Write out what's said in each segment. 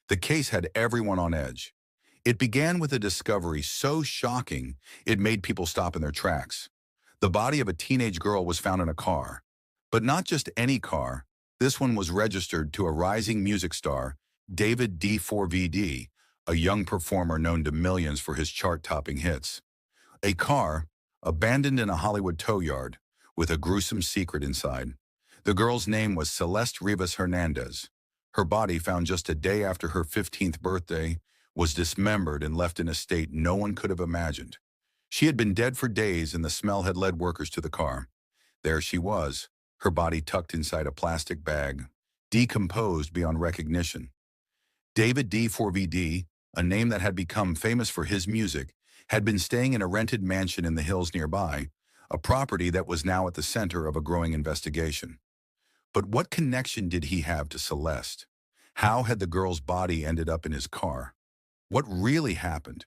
The case had everyone on edge. It began with a discovery so shocking it made people stop in their tracks. The body of a teenage girl was found in a car. But not just any car. This one was registered to a rising music star, David D4VD, a young performer known to millions for his chart-topping hits. A car, abandoned in a Hollywood tow yard, with a gruesome secret inside. The girl's name was Celeste Rivas Hernandez. Her body, found just a day after her 15th birthday, was dismembered and left in a state no one could have imagined. She had been dead for days and the smell had led workers to the car. There she was, her body tucked inside a plastic bag, decomposed beyond recognition. David D4VD, a name that had become famous for his music, had been staying in a rented mansion in the hills nearby, a property that was now at the center of a growing investigation. But what connection did he have to Celeste? How had the girl's body ended up in his car? What really happened?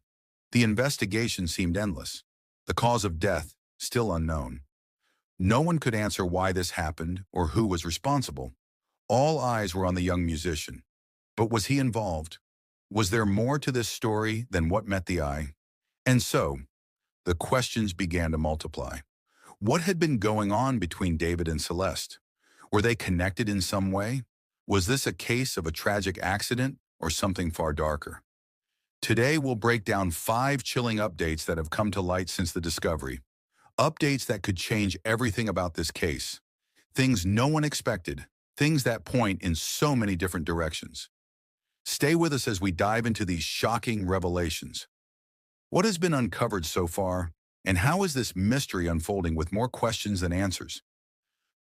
The investigation seemed endless. The cause of death still unknown. No one could answer why this happened or who was responsible. All eyes were on the young musician. But was he involved? Was there more to this story than what met the eye? And so, the questions began to multiply. What had been going on between David and Celeste? Were they connected in some way? Was this a case of a tragic accident or something far darker? Today, we'll break down 5 chilling updates that have come to light since the discovery. Updates that could change everything about this case. Things no one expected. Things that point in so many different directions. Stay with us as we dive into these shocking revelations. What has been uncovered so far, and how is this mystery unfolding with more questions than answers?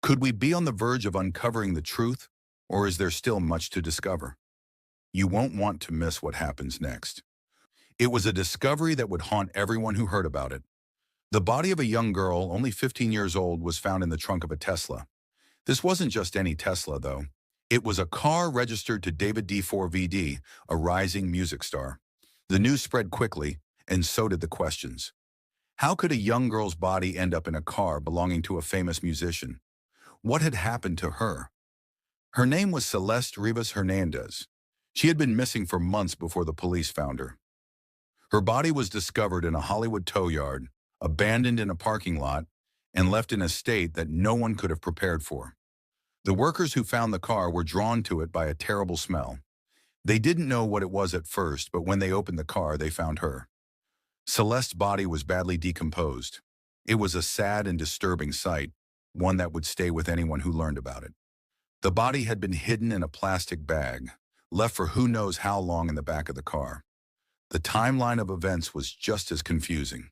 Could we be on the verge of uncovering the truth, or is there still much to discover? You won't want to miss what happens next. It was a discovery that would haunt everyone who heard about it. The body of a young girl, only 15 years old, was found in the trunk of a Tesla. This wasn't just any Tesla, though. It was a car registered to David D4VD, a rising music star. The news spread quickly, and so did the questions. How could a young girl's body end up in a car belonging to a famous musician? What had happened to her? Her name was Celeste Rivas Hernandez. She had been missing for months before the police found her. Her body was discovered in a Hollywood tow yard, abandoned in a parking lot, and left in a state that no one could have prepared for. The workers who found the car were drawn to it by a terrible smell. They didn't know what it was at first, but when they opened the car, they found her. Celeste's body was badly decomposed. It was a sad and disturbing sight, one that would stay with anyone who learned about it. The body had been hidden in a plastic bag, left for who knows how long in the back of the car. The timeline of events was just as confusing.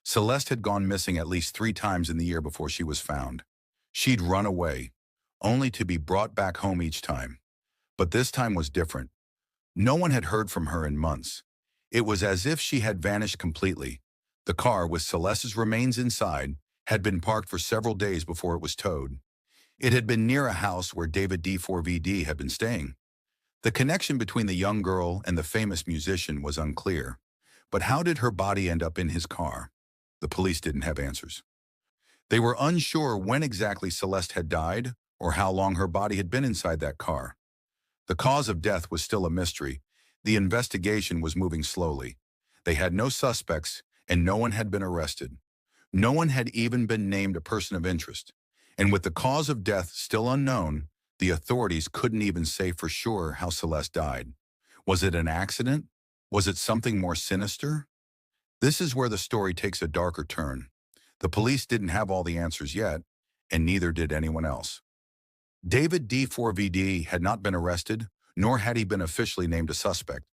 Celeste had gone missing at least 3 times in the year before she was found. She'd run away, only to be brought back home each time. But this time was different. No one had heard from her in months. It was as if she had vanished completely. The car, with Celeste's remains inside, had been parked for several days before it was towed. It had been near a house where David D4VD had been staying. The connection between the young girl and the famous musician was unclear. But how did her body end up in his car? The police didn't have answers. They were unsure when exactly Celeste had died or how long her body had been inside that car. The cause of death was still a mystery. The investigation was moving slowly. They had no suspects, and no one had been arrested. No one had even been named a person of interest. And with the cause of death still unknown, the authorities couldn't even say for sure how Celeste died. Was it an accident? Was it something more sinister? This is where the story takes a darker turn. The police didn't have all the answers yet, and neither did anyone else. David D4VD had not been arrested, nor had he been officially named a suspect.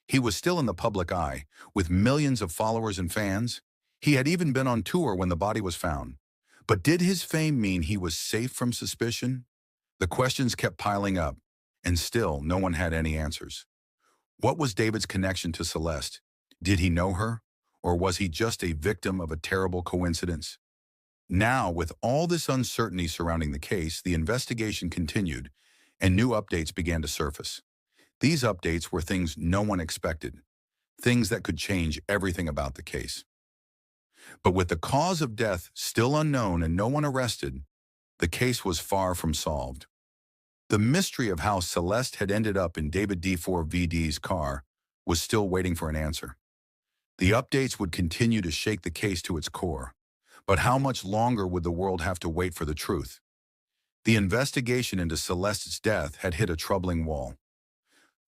He was still in the public eye, with millions of followers and fans. He had even been on tour when the body was found. But did his fame mean he was safe from suspicion? The questions kept piling up, and still no one had any answers. What was David's connection to Celeste? Did he know her? Or was he just a victim of a terrible coincidence? Now, with all this uncertainty surrounding the case, the investigation continued, and new updates began to surface. These updates were things no one expected, things that could change everything about the case. But with the cause of death still unknown and no one arrested, the case was far from solved. The mystery of how Celeste had ended up in David D4VD's car was still waiting for an answer. The updates would continue to shake the case to its core. But how much longer would the world have to wait for the truth? The investigation into Celeste's death had hit a troubling wall.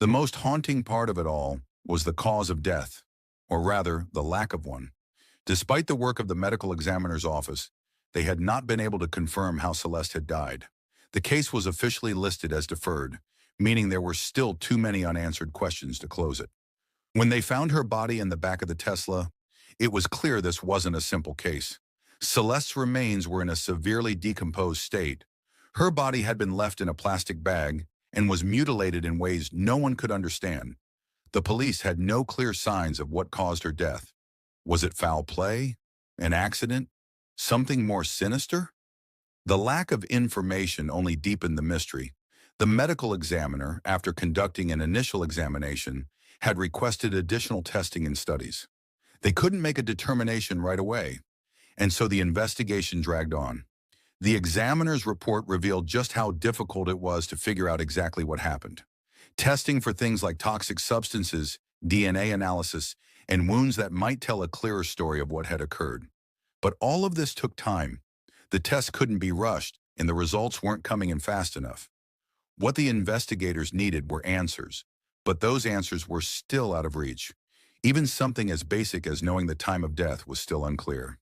The most haunting part of it all was the cause of death, or rather, the lack of one. Despite the work of the medical examiner's office, they had not been able to confirm how Celeste had died. The case was officially listed as deferred, meaning there were still too many unanswered questions to close it. When they found her body in the back of the Tesla, it was clear this wasn't a simple case. Celeste's remains were in a severely decomposed state. Her body had been left in a plastic bag and was mutilated in ways no one could understand. The police had no clear signs of what caused her death. Was it foul play? An accident? Something more sinister? The lack of information only deepened the mystery. The medical examiner, after conducting an initial examination, had requested additional testing and studies. They couldn't make a determination right away, and so the investigation dragged on. The examiner's report revealed just how difficult it was to figure out exactly what happened. Testing for things like toxic substances, DNA analysis, and wounds that might tell a clearer story of what had occurred. But all of this took time. The tests couldn't be rushed, and the results weren't coming in fast enough. What the investigators needed were answers, but those answers were still out of reach. Even something as basic as knowing the time of death was still unclear.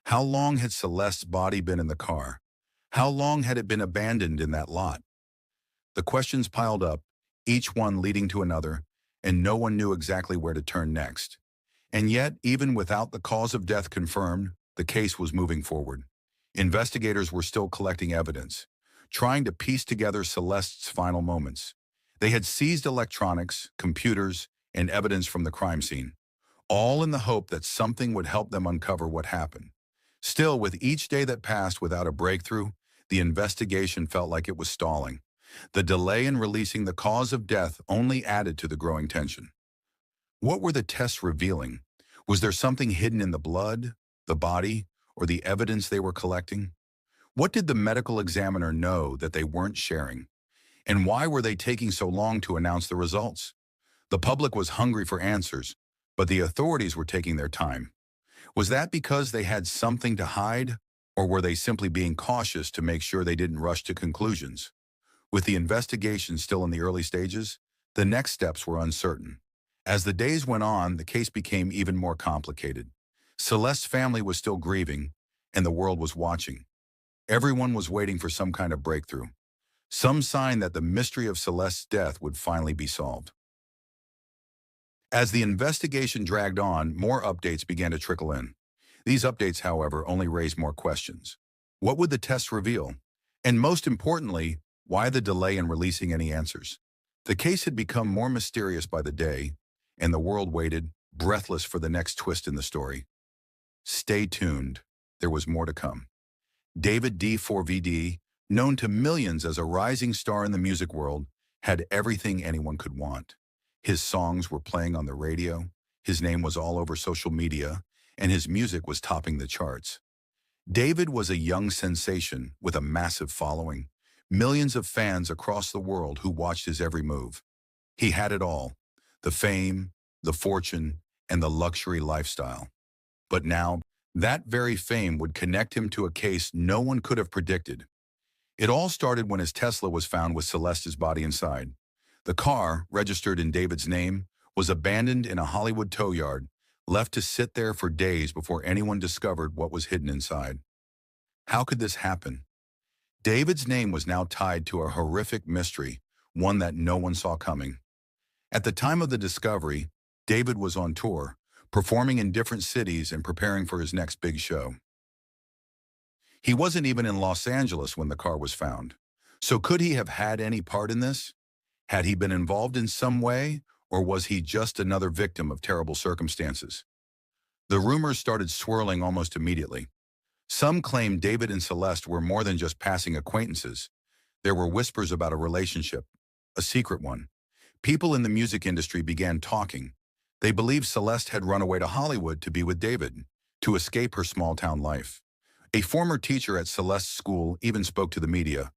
How long had Celeste's body been in the car? How long had it been abandoned in that lot? The questions piled up, each one leading to another, and no one knew exactly where to turn next. And yet, even without the cause of death confirmed, the case was moving forward. Investigators were still collecting evidence, trying to piece together Celeste's final moments. They had seized electronics, computers, and evidence from the crime scene, all in the hope that something would help them uncover what happened. Still, with each day that passed without a breakthrough, the investigation felt like it was stalling. The delay in releasing the cause of death only added to the growing tension. What were the tests revealing? Was there something hidden in the blood, the body, or the evidence they were collecting? What did the medical examiner know that they weren't sharing? And why were they taking so long to announce the results? The public was hungry for answers, but the authorities were taking their time. Was that because they had something to hide, or were they simply being cautious to make sure they didn't rush to conclusions? With the investigation still in the early stages, the next steps were uncertain. As the days went on, the case became even more complicated. Celeste's family was still grieving, and the world was watching. Everyone was waiting for some kind of breakthrough, some sign that the mystery of Celeste's death would finally be solved. As the investigation dragged on, more updates began to trickle in. These updates, however, only raised more questions. What would the tests reveal? And most importantly, why the delay in releasing any answers? The case had become more mysterious by the day, and the world waited, breathless, for the next twist in the story. Stay tuned. There was more to come. David D4VD, known to millions as a rising star in the music world, had everything anyone could want. His songs were playing on the radio, his name was all over social media, and his music was topping the charts. David was a young sensation with a massive following, millions of fans across the world who watched his every move. He had it all, the fame, the fortune, and the luxury lifestyle. But now, that very fame would connect him to a case no one could have predicted. It all started when his Tesla was found with Celeste's body inside. The car, registered in David's name, was abandoned in a Hollywood tow yard, left to sit there for days before anyone discovered what was hidden inside. How could this happen? David's name was now tied to a horrific mystery, one that no one saw coming. At the time of the discovery, David was on tour, performing in different cities and preparing for his next big show. He wasn't even in Los Angeles when the car was found. So could he have had any part in this? Had he been involved in some way, or was he just another victim of terrible circumstances? The rumors started swirling almost immediately. Some claimed David and Celeste were more than just passing acquaintances. There were whispers about a relationship, a secret one. People in the music industry began talking. They believed Celeste had run away to Hollywood to be with David, to escape her small-town life. A former teacher at Celeste's school even spoke to the media.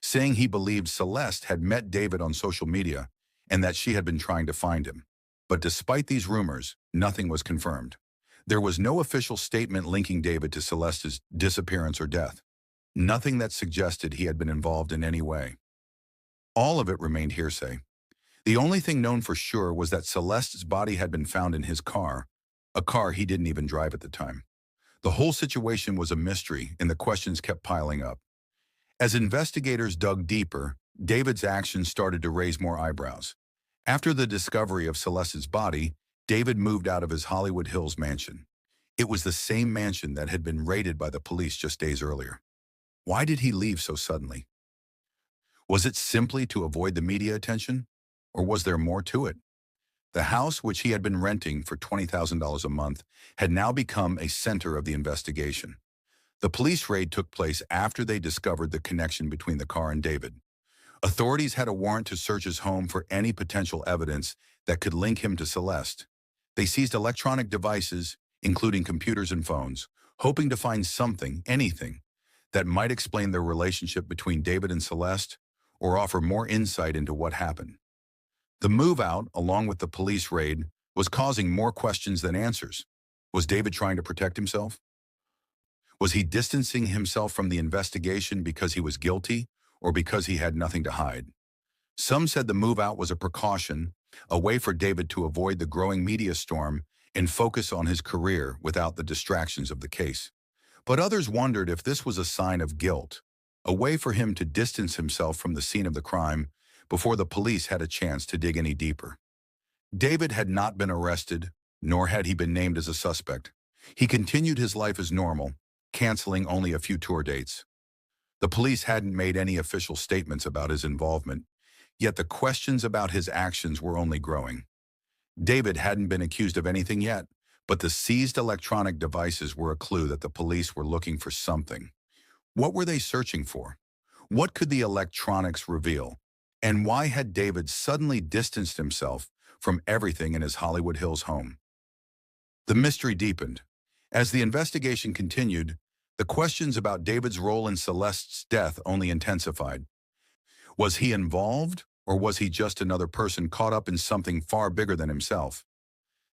saying he believed Celeste had met David on social media and that she had been trying to find him. But despite these rumors, nothing was confirmed. There was no official statement linking David to Celeste's disappearance or death. Nothing that suggested he had been involved in any way. All of it remained hearsay. The only thing known for sure was that Celeste's body had been found in his car, a car he didn't even drive at the time. The whole situation was a mystery, and the questions kept piling up. As investigators dug deeper, David's actions started to raise more eyebrows. After the discovery of Celeste's body, David moved out of his Hollywood Hills mansion. It was the same mansion that had been raided by the police just days earlier. Why did he leave so suddenly? Was it simply to avoid the media attention? Or was there more to it? The house, which he had been renting for $20,000 a month, had now become a center of the investigation. The police raid took place after they discovered the connection between the car and David. Authorities had a warrant to search his home for any potential evidence that could link him to Celeste. They seized electronic devices, including computers and phones, hoping to find something, anything, that might explain their relationship between David and Celeste or offer more insight into what happened. The move out, along with the police raid, was causing more questions than answers. Was David trying to protect himself? Was he distancing himself from the investigation because he was guilty or because he had nothing to hide? Some said the move out was a precaution, a way for David to avoid the growing media storm and focus on his career without the distractions of the case. But others wondered if this was a sign of guilt, a way for him to distance himself from the scene of the crime before the police had a chance to dig any deeper. David had not been arrested, nor had he been named as a suspect. He continued his life as normal, canceling only a few tour dates. The police hadn't made any official statements about his involvement, yet the questions about his actions were only growing. David hadn't been accused of anything yet, but the seized electronic devices were a clue that the police were looking for something. What were they searching for? What could the electronics reveal? And why had David suddenly distanced himself from everything in his Hollywood Hills home? The mystery deepened. As the investigation continued, the questions about David's role in Celeste's death only intensified. Was he involved, or was he just another person caught up in something far bigger than himself?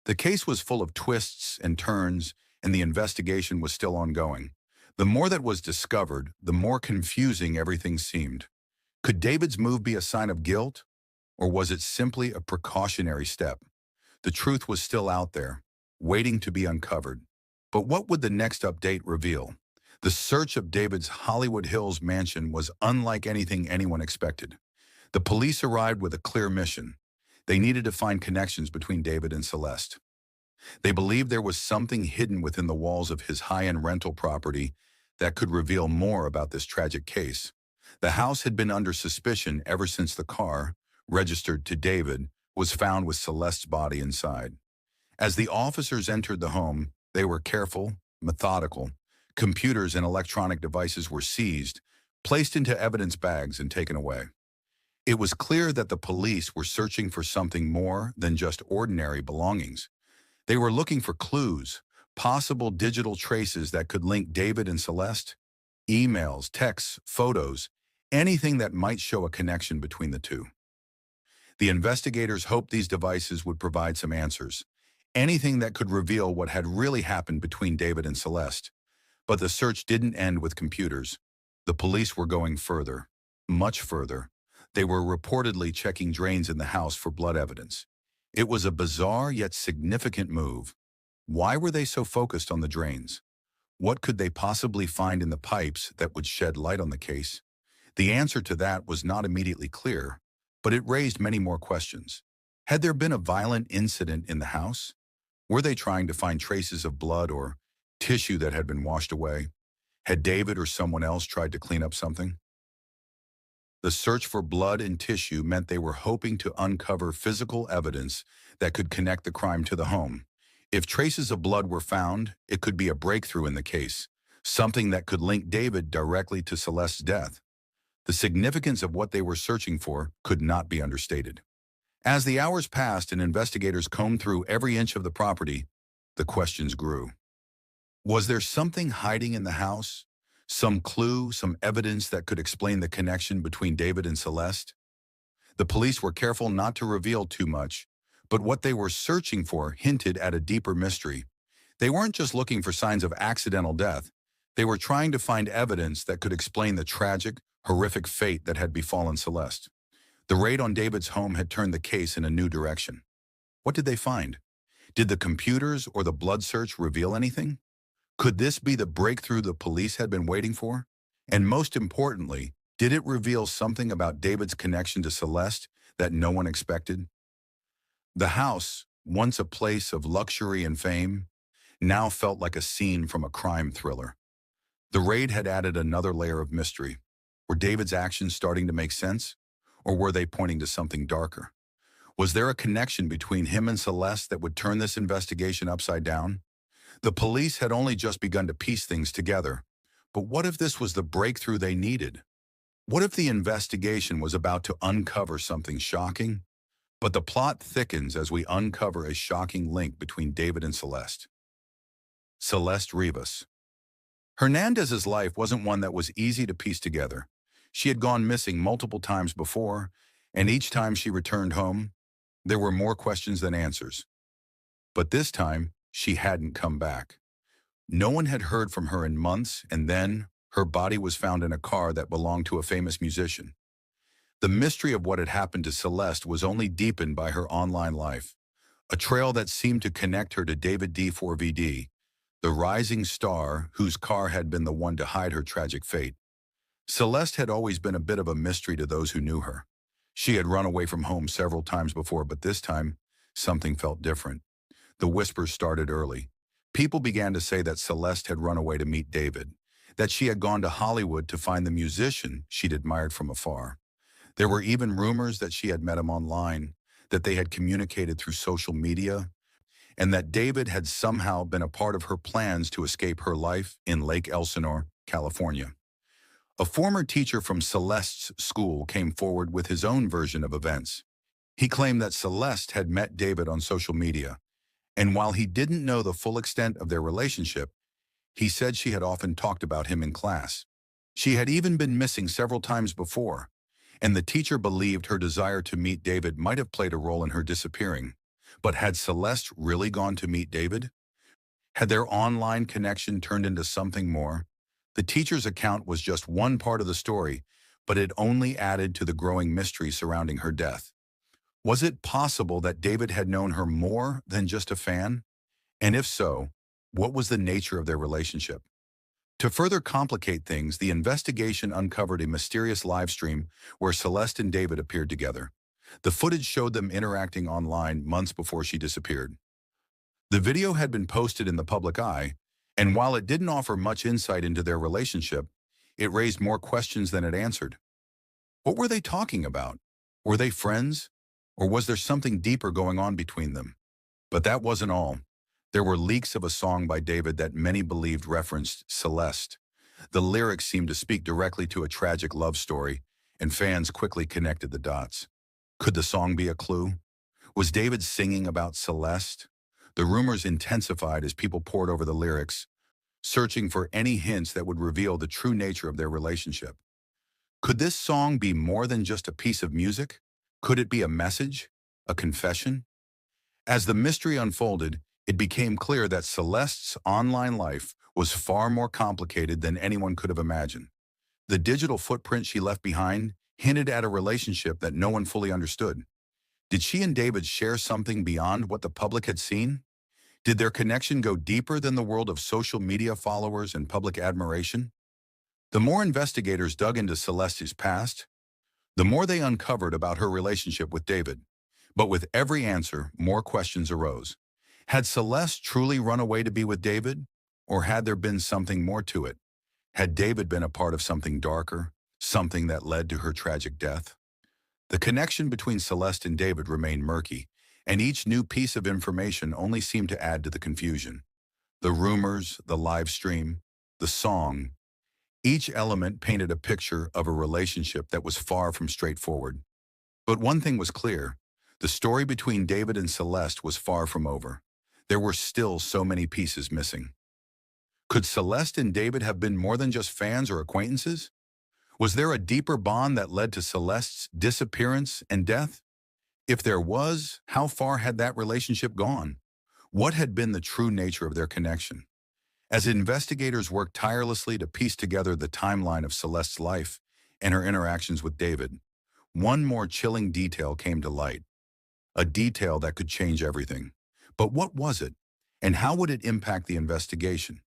The case was full of twists and turns, and the investigation was still ongoing. The more that was discovered, the more confusing everything seemed. Could David's move be a sign of guilt, or was it simply a precautionary step? The truth was still out there, waiting to be uncovered. But what would the next update reveal? The search of David's Hollywood Hills mansion was unlike anything anyone expected. The police arrived with a clear mission. They needed to find connections between David and Celeste. They believed there was something hidden within the walls of his high-end rental property that could reveal more about this tragic case. The house had been under suspicion ever since the car, registered to David, was found with Celeste's body inside. As the officers entered the home, they were careful, methodical. Computers and electronic devices were seized, placed into evidence bags, and taken away. It was clear that the police were searching for something more than just ordinary belongings. They were looking for clues, possible digital traces that could link David and Celeste, emails, texts, photos, anything that might show a connection between the two. The investigators hoped these devices would provide some answers, anything that could reveal what had really happened between David and Celeste. But the search didn't end with computers. The police were going further, much further. They were reportedly checking drains in the house for blood evidence. It was a bizarre yet significant move. Why were they so focused on the drains? What could they possibly find in the pipes that would shed light on the case? The answer to that was not immediately clear, but it raised many more questions. Had there been a violent incident in the house? Were they trying to find traces of blood or tissue that had been washed away? Had David or someone else tried to clean up something? The search for blood and tissue meant they were hoping to uncover physical evidence that could connect the crime to the home. If traces of blood were found, it could be a breakthrough in the case, something that could link David directly to Celeste's death. The significance of what they were searching for could not be understated. As the hours passed and investigators combed through every inch of the property, the questions grew. Was there something hiding in the house? Some clue, some evidence that could explain the connection between David and Celeste? The police were careful not to reveal too much, but what they were searching for hinted at a deeper mystery. They weren't just looking for signs of accidental death. They were trying to find evidence that could explain the tragic, horrific fate that had befallen Celeste. The raid on David's home had turned the case in a new direction. What did they find? Did the computers or the blood search reveal anything? Could this be the breakthrough the police had been waiting for? And most importantly, did it reveal something about David's connection to Celeste that no one expected? The house, once a place of luxury and fame, now felt like a scene from a crime thriller. The raid had added another layer of mystery. Were David's actions starting to make sense? Or were they pointing to something darker? Was there a connection between him and Celeste that would turn this investigation upside down? The police had only just begun to piece things together. But what if this was the breakthrough they needed? What if the investigation was about to uncover something shocking? But the plot thickens as we uncover a shocking link between David and Celeste. Celeste Rivas. Hernandez's life wasn't one that was easy to piece together. She had gone missing multiple times before, and each time she returned home, there were more questions than answers. But this time, she hadn't come back. No one had heard from her in months, and then her body was found in a car that belonged to a famous musician. The mystery of what had happened to Celeste was only deepened by her online life, a trail that seemed to connect her to David D4VD, the rising star whose car had been the one to hide her tragic fate. Celeste had always been a bit of a mystery to those who knew her. She had run away from home several times before, but this time, something felt different. The whispers started early. People began to say that Celeste had run away to meet David, that she had gone to Hollywood to find the musician she'd admired from afar. There were even rumors that she had met him online, that they had communicated through social media, and that David had somehow been a part of her plans to escape her life in Lake Elsinore, California. A former teacher from Celeste's school came forward with his own version of events. He claimed that Celeste had met David on social media, and while he didn't know the full extent of their relationship, he said she had often talked about him in class. She had even been missing several times before, and the teacher believed her desire to meet David might have played a role in her disappearing. But had Celeste really gone to meet David? Had their online connection turned into something more? The teacher's account was just one part of the story, but it only added to the growing mystery surrounding her death. Was it possible that David had known her more than just a fan? And if so, what was the nature of their relationship? To further complicate things, the investigation uncovered a mysterious live stream where Celeste and David appeared together. The footage showed them interacting online months before she disappeared. The video had been posted in the public eye, and while it didn't offer much insight into their relationship, it raised more questions than it answered. What were they talking about? Were they friends? Or was there something deeper going on between them? But that wasn't all. There were leaks of a song by David that many believed referenced Celeste. The lyrics seemed to speak directly to a tragic love story, and fans quickly connected the dots. Could the song be a clue? Was David singing about Celeste? The rumors intensified as people pored over the lyrics, searching for any hints that would reveal the true nature of their relationship. Could this song be more than just a piece of music? Could it be a message? A confession? As the mystery unfolded, it became clear that Celeste's online life was far more complicated than anyone could have imagined. The digital footprint she left behind hinted at a relationship that no one fully understood. Did she and David share something beyond what the public had seen? Did their connection go deeper than the world of social media followers and public admiration? The more investigators dug into Celeste's past, the more they uncovered about her relationship with David. But with every answer, more questions arose. Had Celeste truly run away to be with David? Or had there been something more to it? Had David been a part of something darker, something that led to her tragic death? The connection between Celeste and David remained murky, and each new piece of information only seemed to add to the confusion. The rumors, the live stream, the song, each element painted a picture of a relationship that was far from straightforward. But one thing was clear: the story between David and Celeste was far from over. There were still so many pieces missing. Could Celeste and David have been more than just fans or acquaintances? Was there a deeper bond that led to Celeste's disappearance and death? If there was, how far had that relationship gone? What had been the true nature of their connection? As investigators worked tirelessly to piece together the timeline of Celeste's life and her interactions with David, one more chilling detail came to light, a detail that could change everything. But what was it, and how would it impact the investigation?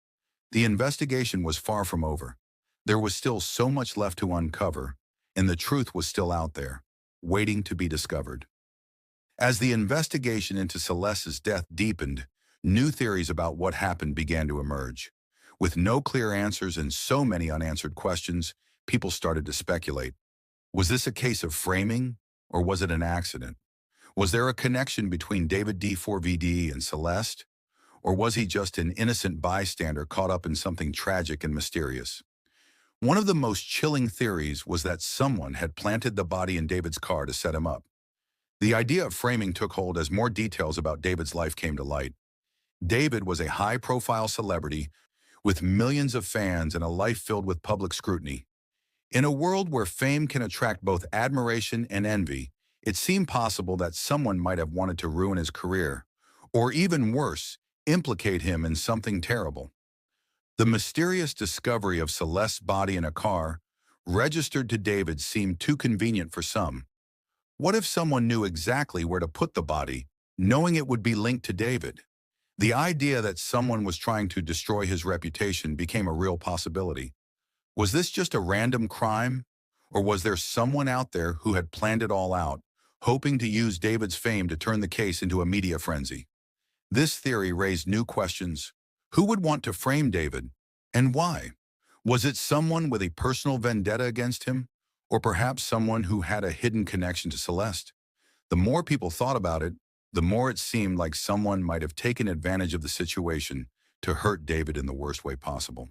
The investigation was far from over. There was still so much left to uncover, and the truth was still out there, waiting to be discovered. As the investigation into Celeste's death deepened, new theories about what happened began to emerge. With no clear answers and so many unanswered questions, people started to speculate. Was this a case of framing, or was it an accident? Was there a connection between David D4VD and Celeste? Or was he just an innocent bystander caught up in something tragic and mysterious? One of the most chilling theories was that someone had planted the body in David's car to set him up. The idea of framing took hold as more details about David's life came to light. David was a high-profile celebrity with millions of fans and a life filled with public scrutiny. In a world where fame can attract both admiration and envy, it seemed possible that someone might have wanted to ruin his career, or even worse, implicate him in something terrible. The mysterious discovery of Celeste's body in a car, registered to David, seemed too convenient for some. What if someone knew exactly where to put the body, knowing it would be linked to David? The idea that someone was trying to destroy his reputation became a real possibility. Was this just a random crime? Or was there someone out there who had planned it all out, hoping to use David's fame to turn the case into a media frenzy? This theory raised new questions. Who would want to frame David, and why? Was it someone with a personal vendetta against him, or perhaps someone who had a hidden connection to Celeste? The more people thought about it, the more it seemed like someone might have taken advantage of the situation to hurt David in the worst way possible.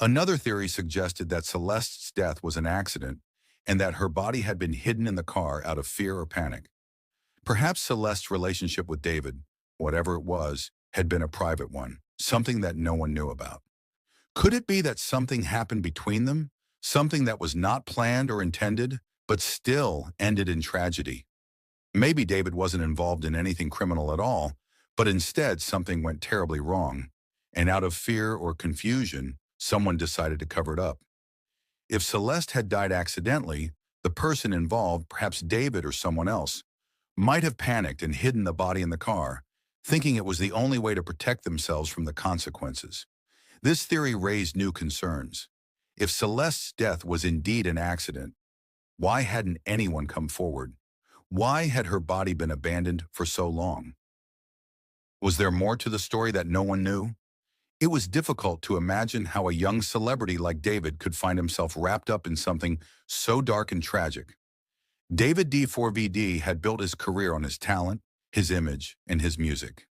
Another theory suggested that Celeste's death was an accident and that her body had been hidden in the car out of fear or panic. Perhaps Celeste's relationship with David, whatever it was, had been a private one, something that no one knew about. Could it be that something happened between them, something that was not planned or intended, but still ended in tragedy? Maybe David wasn't involved in anything criminal at all, but instead something went terribly wrong, and out of fear or confusion, someone decided to cover it up. If Celeste had died accidentally, the person involved, perhaps David or someone else, might have panicked and hidden the body in the car, thinking it was the only way to protect themselves from the consequences. This theory raised new concerns. If Celeste's death was indeed an accident, why hadn't anyone come forward? Why had her body been abandoned for so long? Was there more to the story that no one knew? It was difficult to imagine how a young celebrity like David could find himself wrapped up in something so dark and tragic. David D4VD had built his career on his talent, his image, and his music.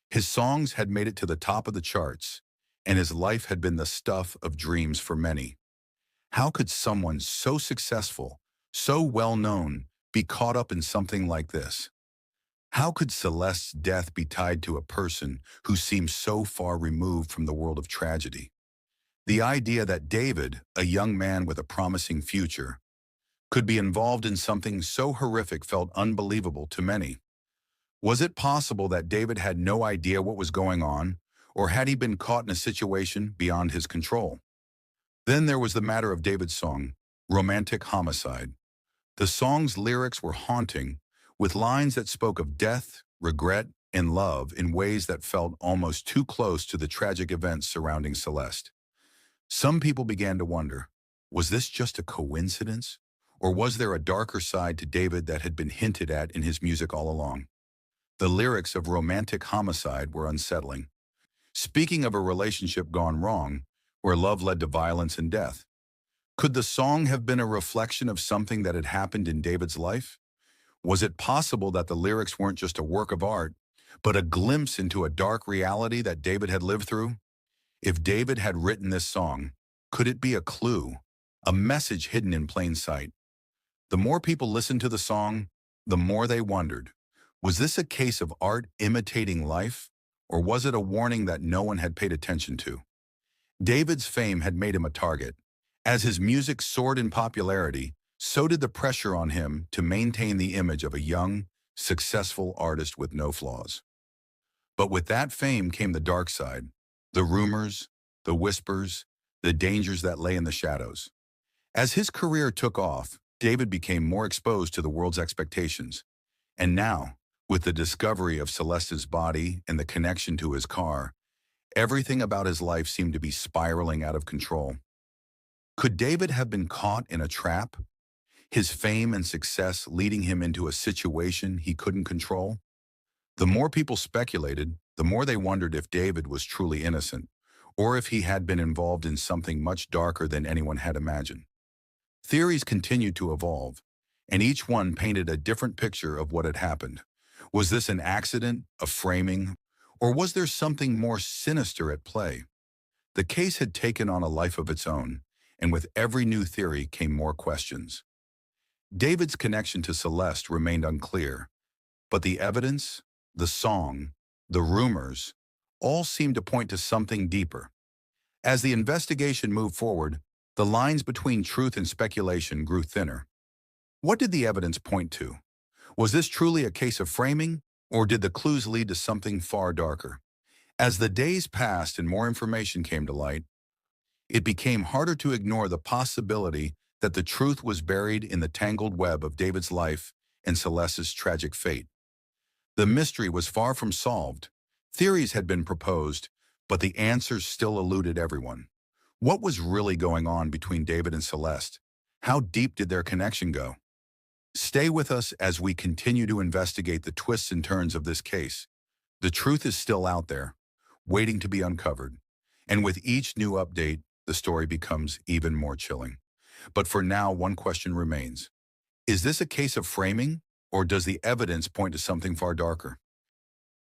His songs had made it to the top of the charts, and his life had been the stuff of dreams for many. How could someone so successful, so well-known, be caught up in something like this? How could Celeste's death be tied to a person who seemed so far removed from the world of tragedy? The idea that David, a young man with a promising future, could be involved in something so horrific felt unbelievable to many. Was it possible that David had no idea what was going on, or had he been caught in a situation beyond his control? Then there was the matter of David's song, Romantic Homicide. The song's lyrics were haunting, with lines that spoke of death, regret, and love in ways that felt almost too close to the tragic events surrounding Celeste. Some people began to wonder, was this just a coincidence? Or was there a darker side to David that had been hinted at in his music all along? The lyrics of Romantic Homicide were unsettling, speaking of a relationship gone wrong, where love led to violence and death. Could the song have been a reflection of something that had happened in David's life? Was it possible that the lyrics weren't just a work of art, but a glimpse into a dark reality that David had lived through? If David had written this song, could it be a clue, a message hidden in plain sight? The more people listened to the song, the more they wondered, was this a case of art imitating life, or was it a warning that no one had paid attention to? David's fame had made him a target. As his music soared in popularity, so did the pressure on him to maintain the image of a young, successful artist with no flaws. But with that fame came the dark side, the rumors, the whispers, the dangers that lay in the shadows. As his career took off, David became more exposed to the world's expectations. And now, with the discovery of Celeste's body and the connection to his car, everything about his life seemed to be spiraling out of control. Could David have been caught in a trap? His fame and success leading him into a situation he couldn't control? The more people speculated, the more they wondered if David was truly innocent, or if he had been involved in something much darker than anyone had imagined. Theories continued to evolve, and each one painted a different picture of what had happened. Was this an accident, a framing, or was there something more sinister at play? The case had taken on a life of its own, and with every new theory came more questions. David's connection to Celeste remained unclear, but the evidence, the song, the rumors, all seemed to point to something deeper. As the investigation moved forward, the lines between truth and speculation grew thinner. What did the evidence point to? Was this truly a case of framing, or did the clues lead to something far darker? As the days passed and more information came to light, it became harder to ignore the possibility that the truth was buried in the tangled web of David's life and Celeste's tragic fate. The mystery was far from solved. Theories had been proposed, but the answers still eluded everyone. What was really going on between David and Celeste? How deep did their connection go? Stay with us as we continue to investigate the twists and turns of this case. The truth is still out there, waiting to be uncovered. And with each new update, the story becomes even more chilling. But for now, one question remains. Is this a case of framing, or does the evidence point to something far darker?